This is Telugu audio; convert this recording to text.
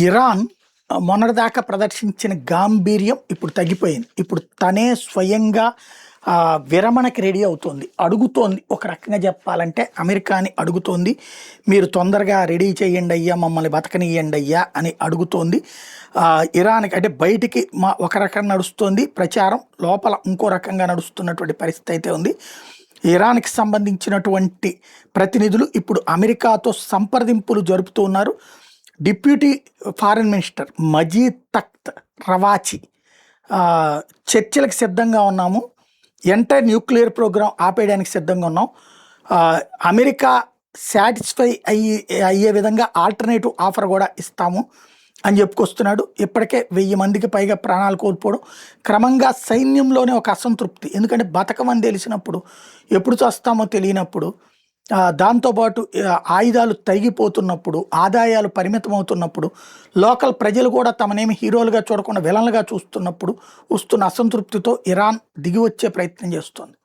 ఇరాన్ మొన్నటిదాకా ప్రదర్శించిన గాంభీర్యం ఇప్పుడు తగ్గిపోయింది. ఇప్పుడు తనే స్వయంగా విరమణకి రెడీ అవుతోంది. అడుగుతోంది, ఒక రకంగా చెప్పాలంటే అమెరికాని అడుగుతోంది. మీరు తొందరగా రెడీ చేయండి అయ్యా, మమ్మల్ని బతకనియ్యండి అయ్యా అని అడుగుతోంది. ఇరాన్కి అంటే బయటికి ఒక రకంగా నడుస్తోంది ప్రచారం, లోపల ఇంకో రకంగా నడుస్తున్నటువంటి పరిస్థితి అయితే ఉంది. ఇరాన్కి సంబంధించినటువంటి ప్రతినిధులు ఇప్పుడు అమెరికాతో సంప్రదింపులు జరుపుతూ ఉన్నారు. డిప్యూటీ ఫారిన్ మినిస్టర్ మజీద్ తఖ్త్ రవాచి చర్చలకు సిద్ధంగా ఉన్నాము, ఎంటైర్ న్యూక్లియర్ ప్రోగ్రాం ఆపేయడానికి సిద్ధంగా ఉన్నాం, అమెరికా సాటిస్ఫై అయ్యే విధంగా ఆల్టర్నేటివ్ ఆఫర్ కూడా ఇస్తాము అని చెప్పుకొస్తున్నాడు. ఇప్పటికే 1000 మందికి పైగా ప్రాణాలు కోల్పోవడం, క్రమంగా సైన్యంలోనే ఒక అసంతృప్తి. ఎందుకంటే బతకమని తెలిసినప్పుడు, ఎప్పుడు చేస్తామో తెలియనప్పుడు, దాంతోపాటు ఆయుధాలు తరిగిపోతున్నప్పుడు, ఆదాయాలు పరిమితమవుతున్నప్పుడు, లోకల్ ప్రజలు కూడా తమనేమి హీరోలుగా చూడకుండా విలన్లుగా చూస్తున్నప్పుడు వస్తున్న అసంతృప్తితో ఇరాన్ దిగి వచ్చే ప్రయత్నం చేస్తోంది.